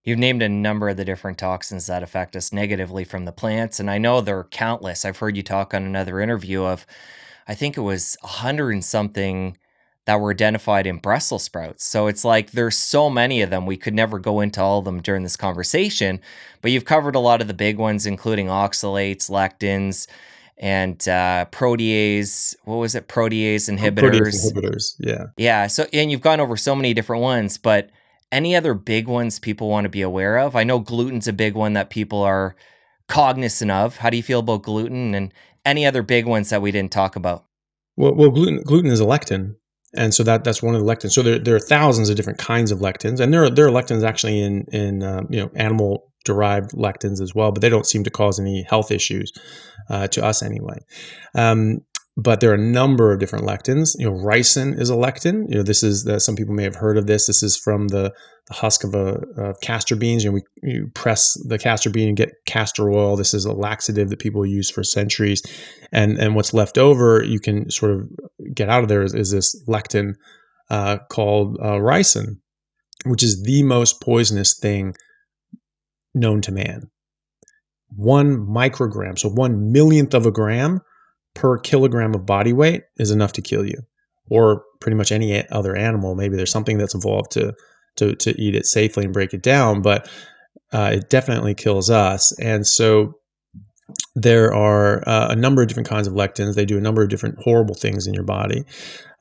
You've named a number of the different toxins that affect us negatively from the plants, and I know there are countless. I've heard you talk on another interview of, I think it was 100 and something that were identified in Brussels sprouts. So it's like there's so many of them. We could never go into all of them during this conversation, but you've covered a lot of the big ones, including oxalates, lectins, and protease. What was it? Protease Protease inhibitors. inhibitors. Yeah. Yeah, so and you've gone over so many different ones, but any other big ones people want to be aware of? I know gluten's a big one that people are cognizant of. How do you feel about gluten and any other big ones that we didn't talk about? Well, gluten is a lectin, and so that's one of the lectins. So there are thousands of different kinds of lectins, and there are lectins actually in animal derived lectins as well, but they don't seem to cause any health issues to us anyway. Um, but there are a number of different lectins. Ricin is a lectin. This is some people may have heard of this. This is from the husk of castor beans. You press the castor bean and get castor oil. This is a laxative that people use for centuries, and what's left over you can sort of get out of there is this lectin called ricin, which is the most poisonous thing known to man. 1 microgram, so 1 millionth of a gram per kilogram of body weight is enough to kill you, or pretty much any other animal. Maybe there's something that's evolved to eat it safely and break it down, but it definitely kills us. And so there are a number of different kinds of lectins. They do a number of different horrible things in your body.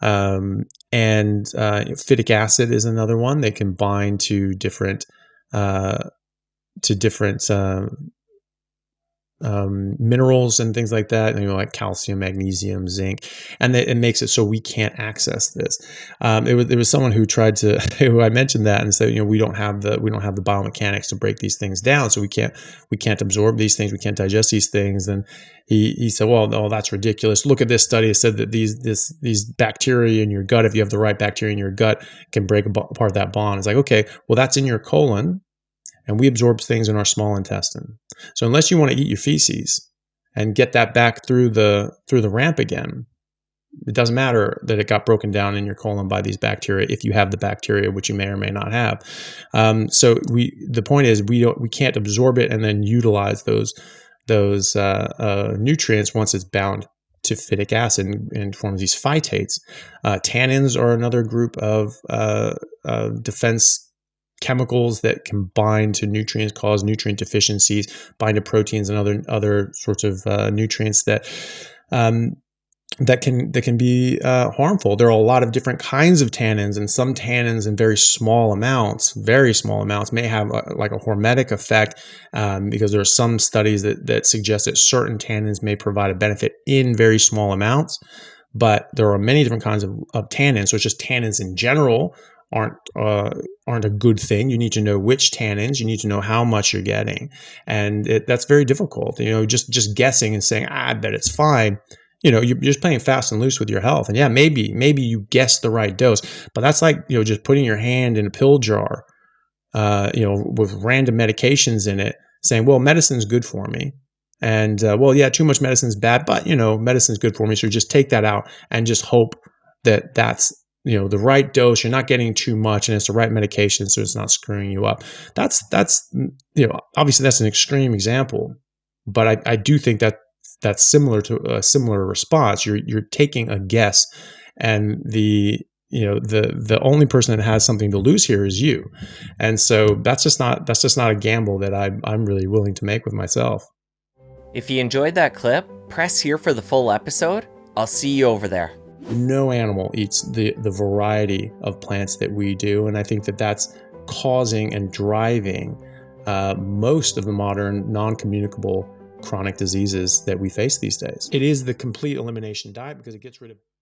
And phytic acid is another one. They can bind to different uh, minerals and things like that, like calcium, magnesium, zinc, and it makes it so we can't access this. There was someone who tried to, who I mentioned that and said, we don't have the biomechanics to break these things down, so we can't absorb these things, we can't digest these things. And he said, well, no, that's ridiculous. Look at this study. It said that these bacteria in your gut, if you have the right bacteria in your gut, can break apart that bond. It's like, okay, well, that's in your colon, and we absorb things in our small intestine. So unless you want to eat your feces and get that back through the ramp again, it doesn't matter that it got broken down in your colon by these bacteria if you have the bacteria, which you may or may not have. So the point is we can't absorb it and then utilize those nutrients once it's bound to phytic acid and forms these phytates. Tannins are another group of defense chemicals that can bind to nutrients, cause nutrient deficiencies, bind to proteins and other sorts of nutrients that can be harmful. There are a lot of different kinds of tannins, and some tannins in very small amounts, may have like a hormetic effect, because there are some studies that suggest that certain tannins may provide a benefit in very small amounts. But there are many different kinds of tannins. So it's just tannins in general aren't a good thing. You need to know which tannins. You need to know how much you're getting, and that's very difficult. Just guessing and saying, I bet it's fine. You're just playing fast and loose with your health. And yeah, maybe you guessed the right dose, but that's like just putting your hand in a pill jar, with random medications in it, saying, well, medicine's good for me. And well, yeah, too much medicine's bad, but medicine's good for me. So just take that out and just hope that that's the right dose. You're not getting too much, and it's the right medication, so it's not screwing you up. That's obviously that's an extreme example, but I do think that that's similar to a similar response. You're taking a guess, and the only person that has something to lose here is you, and so that's just not a gamble that I'm really willing to make with myself. If you enjoyed that clip, press here for the full episode. I'll see you over there. No animal eats the variety of plants that we do, and I think that that's causing and driving most of the modern non-communicable chronic diseases that we face these days. It is the complete elimination diet because it gets rid of